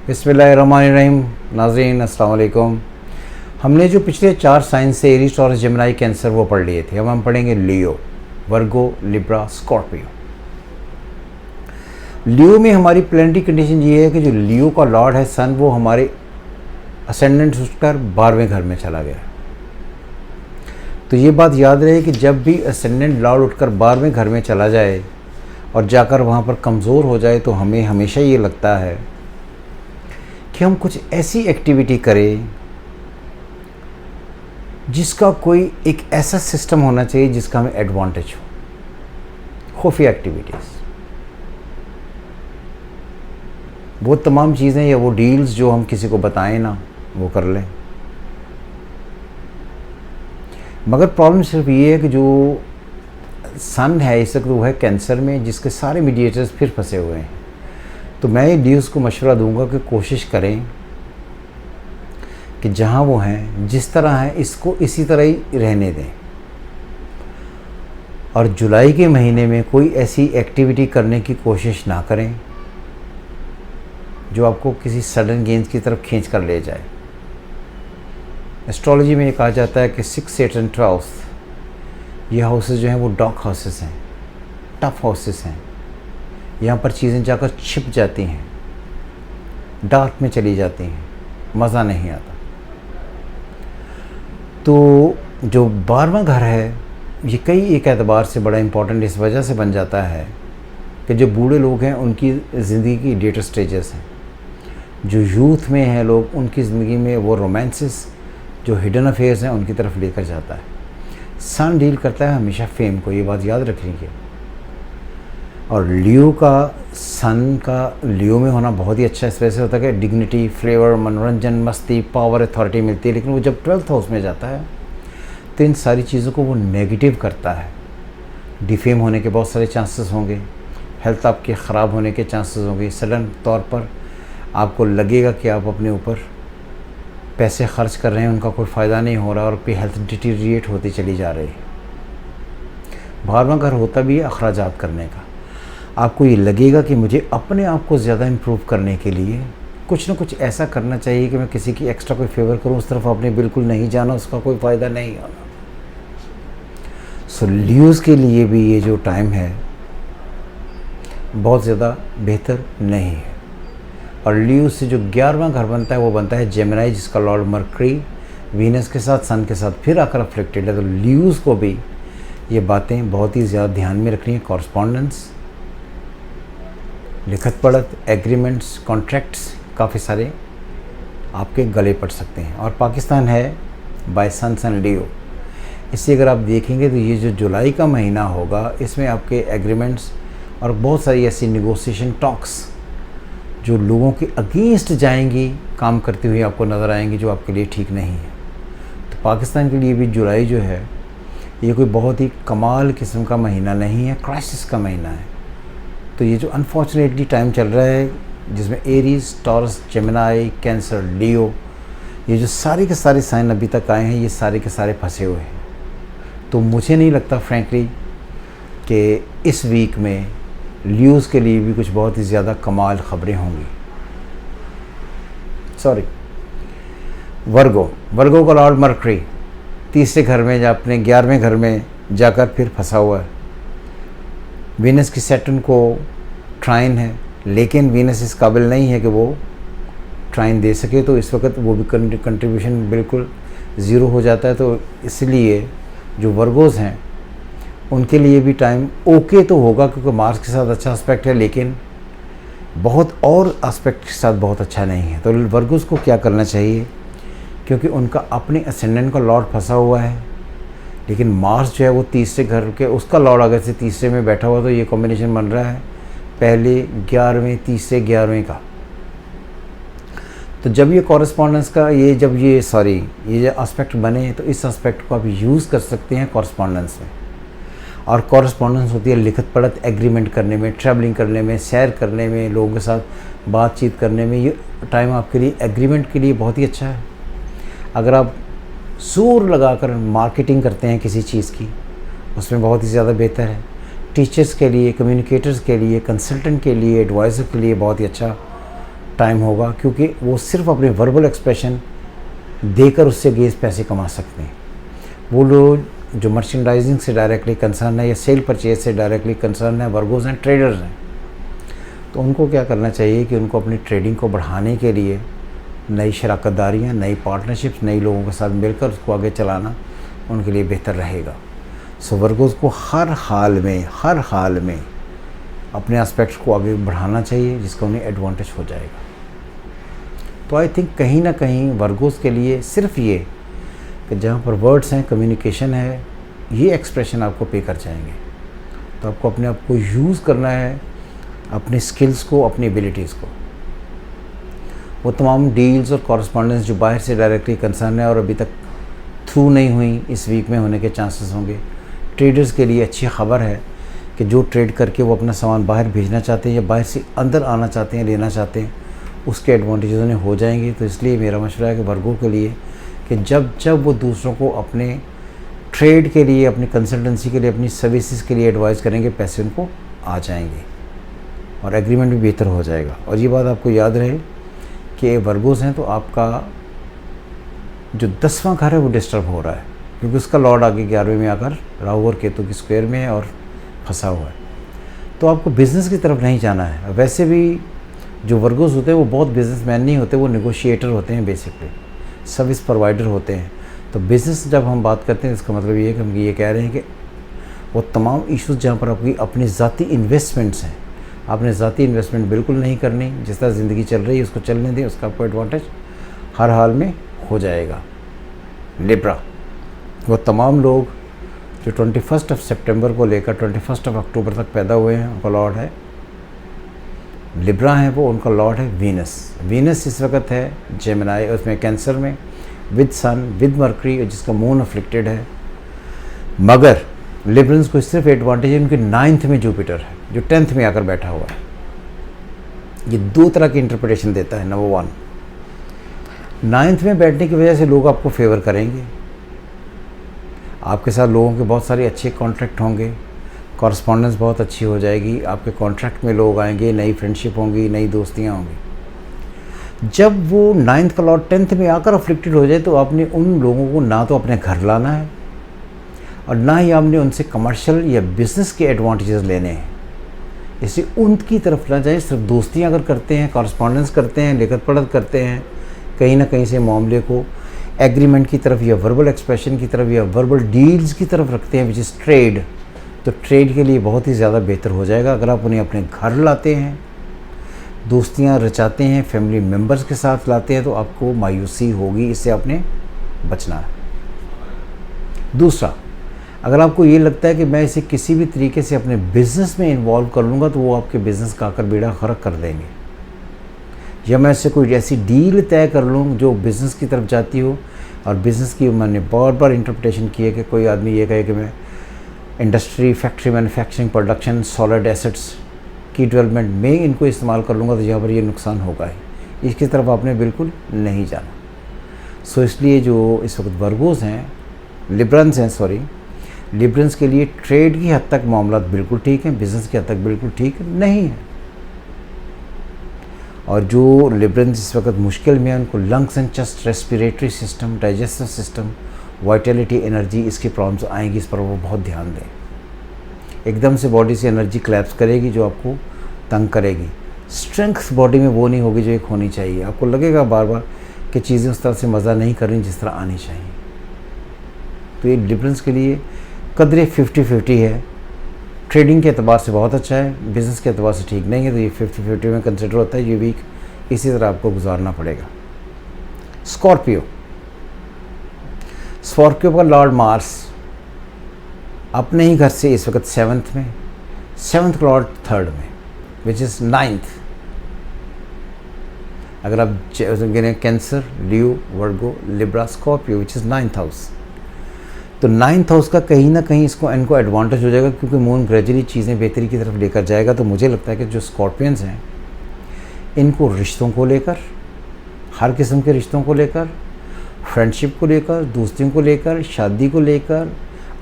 बिस्मिल्लाहिर्रहमानिर्रहीम। नाज़रीन अस्सलाम वालेकुम। हमने जो पिछले 4 साइन से एरीज, टॉरस, जेमिनी, कैंसर वो पढ़ लिए थे। अब हम पढ़ेंगे लियो, वर्गो, लिब्रा, स्कॉर्पियो। लियो में हमारी प्लानिटरी कंडीशन ये है कि जो लियो का लॉर्ड है सन, वो हमारे असेंडेंट उठकर 12वें घर में चला गया। तो ये बात याद रहे कि जब भी असेंडेंट लॉर्ड उठकर 12वें घर में चला जाए और जाकर वहाँ पर कमज़ोर हो जाए तो हमें हमेशा ये लगता है कि हम कुछ ऐसी एक्टिविटी करें जिसका कोई एक ऐसा सिस्टम होना चाहिए जिसका हमें एडवांटेज हो। खुफिया एक्टिविटीज़, वो तमाम चीज़ें या वो डील्स जो हम किसी को बताएं ना, वो कर लें। मगर प्रॉब्लम सिर्फ ये है कि जो सन है इस वक्त वो है कैंसर में, जिसके सारे मीडिएटर्स फिर फंसे हुए हैं। तो मैं लियोज़ को मशवरा दूंगा कि कोशिश करें कि जहाँ वो हैं, जिस तरह हैं, इसको इसी तरह ही रहने दें। और जुलाई के महीने में कोई ऐसी एक्टिविटी करने की कोशिश ना करें जो आपको किसी सडन गेन्स की तरफ खींच कर ले जाए। एस्ट्रोलॉजी में ये कहा जाता है कि 6, 8 और 12 ये हाउसेस जो हैं वो डार्क हाउसेस हैं, टफ हाउसेस हैं। यहाँ पर चीज़ें जाकर छिप जाती हैं, डार्क में चली जाती हैं, मज़ा नहीं आता। तो जो 12वां घर है ये कई एक एतबार से बड़ा इम्पॉर्टेंट इस वजह से बन जाता है कि जो बूढ़े लोग हैं उनकी ज़िंदगी की लेटर स्टेजेस हैं। जो यूथ में हैं लोग, उनकी ज़िंदगी में वो रोमांसेस, जो हिडन अफेयर्स हैं, उनकी तरफ लेकर जाता है। सन डील करता है हमेशा फेम को, ये बात याद रख लीजिए। और लियो का सन का लियो में होना बहुत ही अच्छा इस वजह से होता है कि डिग्निटी, फ्लेवर, मनोरंजन, मस्ती, पावर, अथॉरिटी मिलती है। लेकिन वो जब 12th हाउस में जाता है तो इन सारी चीज़ों को वो नेगेटिव करता है। डिफेम होने के बहुत सारे चांसेस होंगे, हेल्थ आपके ख़राब होने के चांसेस होंगे। सडन तौर पर आपको लगेगा कि आप अपने ऊपर पैसे खर्च कर रहे हैं, उनका कोई फ़ायदा नहीं हो रहा और आपकी हेल्थ डिटीरिएट होती चली जा रही है। 12वां घर होता भी है अखराजात करने का। आपको ये लगेगा कि मुझे अपने आप को ज़्यादा इम्प्रूव करने के लिए कुछ ना कुछ ऐसा करना चाहिए कि मैं किसी की एक्स्ट्रा कोई फेवर करूं। उस तरफ आपने बिल्कुल नहीं जाना, उसका कोई फ़ायदा नहीं होना। सो लियोज़ के लिए भी ये जो टाइम है बहुत ज़्यादा बेहतर नहीं है। और लियोज़ से जो 11वां घर बनता है वो बनता है जेमिनी, जिसका लॉर्ड मरकरी वीनस के साथ, सन के साथ फिर आकर अफ्लिक्टेड है। तो लियोज़ को भी ये बातें बहुत ही ज़्यादा ध्यान में रखनी है। कॉरस्पॉन्डेंस, लिखत पढ़त, एग्रीमेंट्स, कॉन्ट्रैक्ट्स काफ़ी सारे आपके गले पड़ सकते हैं। और पाकिस्तान है बाय सन सन लियो। इससे अगर आप देखेंगे तो ये जो जुलाई का महीना होगा इसमें आपके एग्रीमेंट्स और बहुत सारी ऐसी निगोसिएशन टॉक्स जो लोगों के अगेंस्ट जाएंगी काम करती हुई आपको नज़र आएंगी, जो आपके लिए ठीक नहीं है। तो पाकिस्तान के लिए भी जुलाई जो है ये कोई बहुत ही कमाल किस्म का महीना नहीं है, क्राइसिस का महीना है। तो ये जो अनफॉर्चुनेटली टाइम चल रहा है जिसमें एरीज, टॉरस, जेमिनी, कैंसर, लियो, ये जो सारे के सारे साइन अभी तक आए हैं ये सारे के सारे फंसे हुए हैं। तो मुझे नहीं लगता फ्रैंकली कि इस वीक में लियोज़ के लिए भी कुछ बहुत ही ज़्यादा कमाल ख़बरें होंगी। सॉरी, वर्गो का लॉर्ड मरकरी तीसरे घर में या अपने 11वें घर में जाकर फिर फंसा हुआ है। वीनस की सैटर्न को ट्राइन है, लेकिन वीनस इस काबिल नहीं है कि वो ट्राइन दे सके। तो इस वक्त वो भी कंट्रीब्यूशन बिल्कुल ज़ीरो हो जाता है। तो इसलिए जो वर्गोज़ हैं उनके लिए भी टाइम ओके तो होगा, क्योंकि मार्स के साथ अच्छा एस्पेक्ट है, लेकिन बहुत और एस्पेक्ट के साथ बहुत अच्छा नहीं है। तो वर्गोज़ को क्या करना चाहिए, क्योंकि उनका अपने असेंडेंट का लॉर्ड फंसा हुआ है, लेकिन मार्स जो है वो तीसरे घर के, उसका लॉर्ड अगर से तीसरे में बैठा हुआ, तो ये कॉम्बिनेशन बन रहा है पहले 11वें, तीसरे 11वें का। तो जब ये कॉरस्पॉन्डेंस का ये जो एस्पेक्ट बने तो इस एस्पेक्ट को आप यूज़ कर सकते हैं कॉरस्पॉन्डेंस में। और कॉरस्पॉन्डेंस होती है लिखत पढ़त, एग्रीमेंट करने में, ट्रैवलिंग करने में, सैर करने में, लोगों के साथ बातचीत करने में। ये टाइम आपके लिए एग्रीमेंट के लिए बहुत ही अच्छा है। अगर आप जोर लगाकर मार्केटिंग करते हैं किसी चीज़ की, उसमें बहुत ही ज़्यादा बेहतर है। टीचर्स के लिए, कम्युनिकेटर्स के लिए, कंसल्टेंट के लिए, एडवाइज़र के लिए बहुत ही अच्छा टाइम होगा, क्योंकि वो सिर्फ अपने वर्बल एक्सप्रेशन देकर उससे गेज पैसे कमा सकते हैं। वो लोग जो मर्चेंडाइजिंग से डायरेक्टली कंसर्न है या सेल परचेज से डायरेक्टली कंसर्न है, वर्गोज हैं, ट्रेडर्स हैं, तो उनको क्या करना चाहिए कि उनको अपनी ट्रेडिंग को बढ़ाने के लिए नई शराकतदारियाँ, नई पार्टनरशिप्स, नई लोगों के साथ मिलकर उसको आगे चलाना उनके लिए बेहतर रहेगा। सो वर्गोज को हर हाल में अपने एस्पेक्ट्स को आगे बढ़ाना चाहिए, जिसका उन्हें एडवांटेज हो जाएगा। तो आई थिंक कहीं ना कहीं वर्गोज के लिए सिर्फ ये कि जहाँ पर वर्ड्स हैं, कम्युनिकेशन है, ये एक्सप्रेशन आपको पे कर जाएंगे। तो आपको अपने आप को यूज़ करना है, अपने स्किल्स को, अपनी एबिलिटीज़ को। वो तमाम डील्स और कॉरस्पॉन्डेंस जो बाहर से डायरेक्टली कंसर्न है और अभी तक थ्रू नहीं हुई, इस वीक में होने के चांसेस होंगे। ट्रेडर्स के लिए अच्छी खबर है कि जो ट्रेड करके वो अपना सामान बाहर भेजना चाहते हैं या बाहर से अंदर आना चाहते हैं, लेना चाहते हैं, उसके एडवांटेजेस उन्हें हो जाएंगे। तो इसलिए मेरा मशवरा है कि वर्गों के लिए कि जब वो दूसरों को अपने ट्रेड के लिए, अपनी कंसल्टेंसी के लिए, अपनी सर्विसेज के लिए एडवाइस करेंगे, पैसे उनको आ जाएंगे और एग्रीमेंट भी बेहतर हो जाएगा। और ये बात आपको याद रहे कि वर्गोस हैं तो आपका जो 10वां घर है वो डिस्टर्ब हो रहा है, क्योंकि उसका लॉर्ड आगे 11वें में आकर राहु और केतु की स्क्वायर में है और फंसा हुआ है। तो आपको बिज़नेस की तरफ नहीं जाना है। वैसे भी जो वर्गोस होते हैं वो बहुत बिजनेसमैन नहीं होते, वो नेगोशिएटर होते हैं, बेसिकली सर्विस प्रोवाइडर होते हैं। तो बिज़नेस जब हम बात करते हैं इसका मतलब ये है कि हम ये कह रहे हैं कि वो तमाम इश्यूज़ जहाँ पर आपकी अपनी ज़ाती इन्वेस्टमेंट्स हैं, आपने ज़ाती इन्वेस्टमेंट बिल्कुल नहीं करनी। जिस तरह ज़िंदगी चल रही है उसको चलने दें, उसका आपको एडवांटेज हर हाल में हो जाएगा। लिब्रा, वो तमाम लोग जो 21 सितंबर को लेकर 21 अक्टूबर तक पैदा हुए हैं, उनका लॉर्ड है लिब्रा है, वो उनका लॉर्ड है वीनस। वीनस इस वक्त है जेमिनी, उसमें कैंसर में, विद सन, विद मरकरी, जिसका मून अफ्लिक्टेड है। मगर लिब्रंस को सिर्फ एडवांटेज है, उनके 9th में जुपिटर है जो 10th में आकर बैठा हुआ है। ये 2 तरह की इंटरप्रिटेशन देता है। नंबर 1, 9th में बैठने की वजह से लोग आपको फेवर करेंगे, आपके साथ लोगों के बहुत सारे अच्छे कॉन्ट्रैक्ट होंगे, कॉरस्पॉन्डेंस बहुत अच्छी हो जाएगी, आपके कॉन्ट्रैक्ट में लोग आएंगे, नई फ्रेंडशिप होंगी, नई दोस्तियाँ होंगी। जब वो 9th का लॉर्ड 10th में आकर अफ्लिक्टेड हो जाए तो आपने उन लोगों को ना तो अपने घर लाना है और ना ही आपने उनसे कमर्शियल या बिज़नेस के एडवांटेजेस लेने हैं। इसलिए उनकी तरफ ना जाए। सिर्फ दोस्तियाँ अगर करते हैं, कॉरस्पॉन्डेंस करते हैं, लिखत पढ़त करते हैं, कहीं ना कहीं से मामले को एग्रीमेंट की तरफ या वर्बल एक्सप्रेशन की तरफ या वर्बल डील्स की तरफ रखते हैं, विच इज़ ट्रेड, तो ट्रेड के लिए बहुत ही ज़्यादा बेहतर हो जाएगा। अगर आप उन्हें अपने घर लाते हैं, दोस्तियाँ रचाते हैं, फैमिली मेम्बर्स के साथ लाते हैं, तो आपको मायूसी होगी, इससे आपने बचना है। दूसरा, अगर आपको ये लगता है कि मैं इसे किसी भी तरीके से अपने बिज़नेस में इन्वॉल्व कर लूँगा तो वो आपके बिज़नेस का आकर बेड़ा गर्क कर देंगे, या मैं इससे कोई ऐसी डील तय कर लूँ जो बिज़नेस की तरफ जाती हो। और बिज़नेस की मैंने बहुत बार इंटरप्रिटेशन की है कि कोई आदमी ये कहे कि मैं industry, factory, manufacturing, production, solid assets की डेवलपमेंट में इनको इस्तेमाल कर लूँगा तो यहाँ पर ये नुकसान होगा ही। इसकी तरफ आपने बिल्कुल नहीं जाना। सो इसलिए जो इस वक्त वर्गोस हैं, लिब्रंस के लिए ट्रेड की हद तक मामला बिल्कुल ठीक है, बिज़नेस की हद तक बिल्कुल ठीक नहीं है। और जो लिब्रंस इस वक्त मुश्किल में है, उनको lungs and chest, respiratory system, digestive system, Vitality, energy, इसकी प्रॉब्लम्स आएंगी। इस पर वो बहुत ध्यान दें। एकदम से बॉडी से एनर्जी क्लैप्स करेगी जो आपको तंग करेगी। स्ट्रेंथ बॉडी में वो नहीं होगी जो एक होनी चाहिए। आपको लगेगा बार बार कि चीज़ें उस तरह से मज़ा नहीं कर रही जिस तरह आनी चाहिए। तो ये लिब्रंस के लिए कदरे 50-50 है। ट्रेडिंग के एतबार से बहुत अच्छा है, बिज़नेस के एतबार से ठीक नहीं है। तो ये 50-50 में कंसिडर होता है। ये वीक इसी तरह आपको गुजारना पड़ेगा। स्कॉर्पियो का लॉर्ड मार्स अपने ही घर से इस वक्त 7th में, 7th का लॉर्ड 3rd में, विच इज़ 9th। अगर आप गिने cancer, Leo, Virgo, Libra, Scorpio, which is 9th house, तो 9th हाउस का कहीं ना कहीं इनको एडवांटेज हो जाएगा, क्योंकि मून ग्रेजुअली चीज़ें बेहतरी की तरफ लेकर जाएगा। तो मुझे लगता है कि जो स्कॉर्पियंस हैं इनको रिश्तों को लेकर, हर किस्म के रिश्तों को लेकर, फ्रेंडशिप को लेकर, दोस्तियों को लेकर, शादी को लेकर,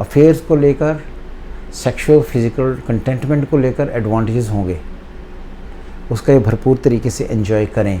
अफेयर्स को लेकर, सेक्सुअल फिजिकल कंटेंटमेंट को लेकर एडवांटेजेस होंगे। उसका ये भरपूर तरीके से एंजॉय करें।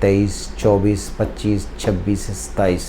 23، 24، 25، 26، 27